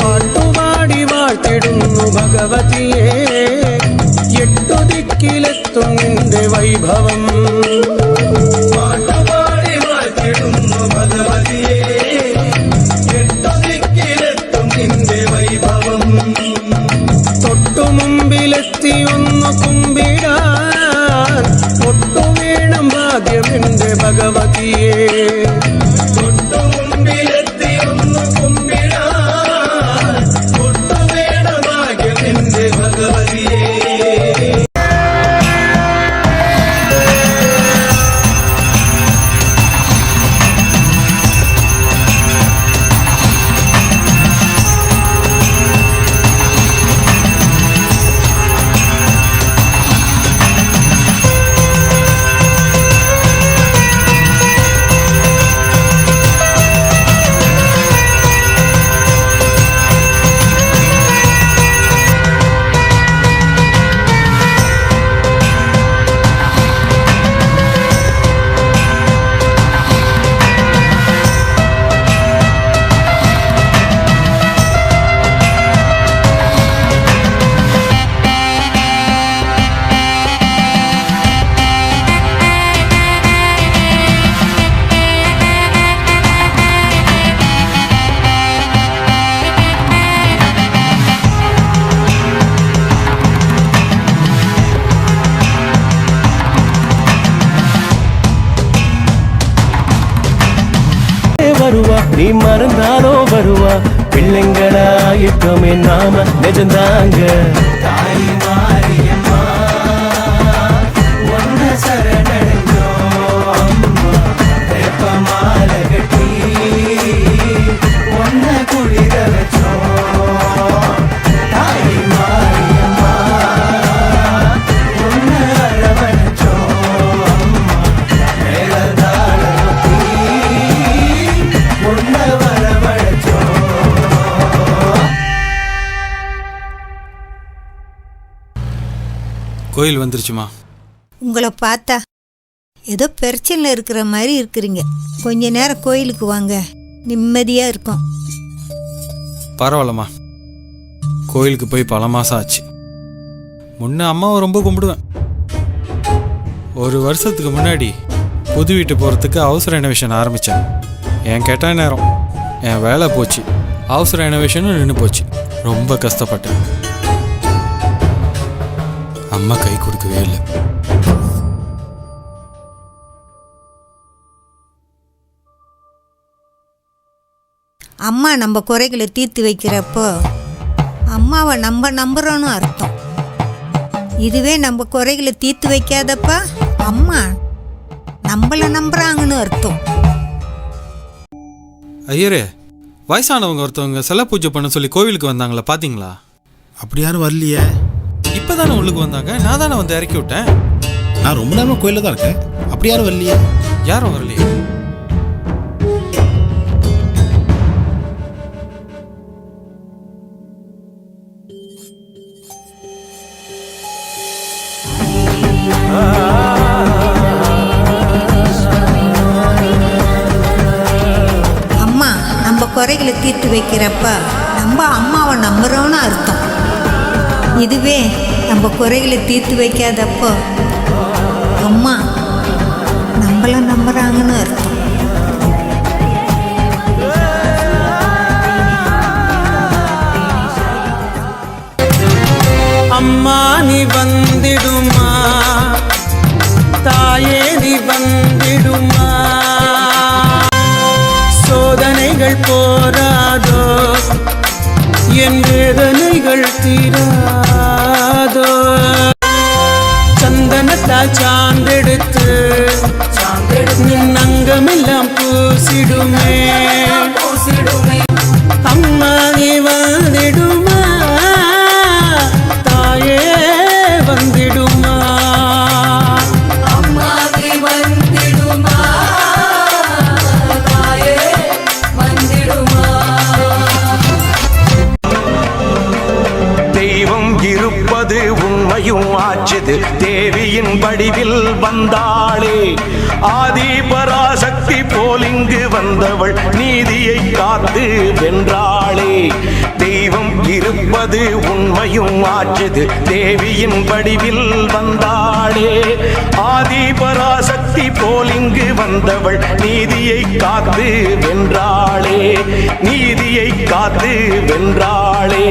പാട്ടുപാടി വാഴ്ത്തിടുന്നു ഭഗവതിയെ എട്ടു ദിക്കിലെത്തും നിന്റെ വൈഭവം പാട്ടുപാടി വാഴ്ത്തിടുന്നു ഭഗവതിയെ എട്ടു ദിക്കിലെത്തും നിന്റെ വൈഭവം തൊട്ടു മുമ്പിലെത്തി ഒന്ന് കുമ്പിടാൻ ഒട്ടു വേണം ഭാഗ്യമെന്റെ ഭഗവതിയെ வருவா நீ மறந்தாலோ வருவா பிள்ளைங்களாயிட்டோமே நாம நிஜந்தாங்க தாய் மாரியம்மா ஒன்ன சரணடைஞ்சோம் வேப்பமால கட்டி ஒன்ன குளிர வச்சோம் தாய் மாரியம்மா ஒன்ன அரவணைச்சோம் மேலதாள கோயில் வந்துருச்சுமா. உங்களை பார்த்தா ஏதோ பிரச்சனை இருக்கிற மாதிரி இருக்கிறீங்க. கொஞ்ச நேரம் கோயிலுக்கு வாங்க, நிம்மதியா இருக்கும். பரவாயில்லம்மா, கோயிலுக்கு போய் பல மாசம் ஆச்சு. முன்ன அம்மாவை ரொம்ப கும்பிடுவேன். ஒரு வருஷத்துக்கு முன்னாடி புது வீட்டு போகிறதுக்கு அவசர ரெனோவேஷன் ஆரம்பித்தேன். என் கேட்ட நேரம் என் வேலை போச்சு, அவசர ரெனோவேஷனும் நின்று போச்சு. ரொம்ப கஷ்டப்பட்டேன். அம்மா கை கொடுக்கவே இல்லை. அம்மா நம்ம குறைகளை தீர்த்து வைக்கிறப்போ அம்மாவை நம்ம நம்புறோன்னு அர்த்தம். இதுவே நம்ம குறைகளை தீர்த்து வைக்காதப்பா அம்மா நம்மள நம்புறாங்கன்னு அர்த்தம். ஐயரே, வயசானவங்க ஒருத்தவங்க சிலை பூஜை பண்ண சொல்லி கோவிலுக்கு வந்தாங்களா, பாத்தீங்களா? அப்படி யாரும் வரலையே. இப்பதானே உள்ளுக்கு வந்தாங்க, நான் தானே வந்து இறக்கி விட்டேன். நான் ரொம்ப நேரமா கோயில தான் இருக்கேன். அப்படி யாரும் வரலையே. யாரும் வரலையே. அம்மா நம்ம குறைகளை தீர்த்து வைக்கிறப்ப நம்ம அம்மாவை நம்புறோன்னு அர்த்தம். இதுவே நம்ம குறைகளை தீர்த்து வைக்காதப்போ அம்மா நம்மள நம்புறாங்கன்னு அர்த்தம். அம்மா நீ வந்திடுமா, தாயே நீ வந்திடுமா, சோதனைகள் போராதோ, என் வேதனைகள் தீராதோ, சந்தனத்தால் சாந்தெடுத்து நின் அங்கமெல்லாம் பூசிடுமே. அம்மா நீ வந்திடுமா, தாயே வந்திடுமா, அம்மா நீ வந்திடுமா, தாயே வந்திடுமா. தெய்வம் இருப்பது உண்மையும் ஆச்சு மாற்றுது தேவியின் வடிவில் வந்தாளே. ஆதி பராசக்தி போல் இங்கு வந்தவள் நீதியை காத்து வென்றாளே. தெய்வம் இருப்பது உண்மையும் ஆற்றுது தேவியின் வடிவில் வந்தாளே. ஆதி பராசக்தி போல் இங்கு வந்தவள் நீதியை காத்து வென்றாளே. நீதியை காத்து வென்றாளே.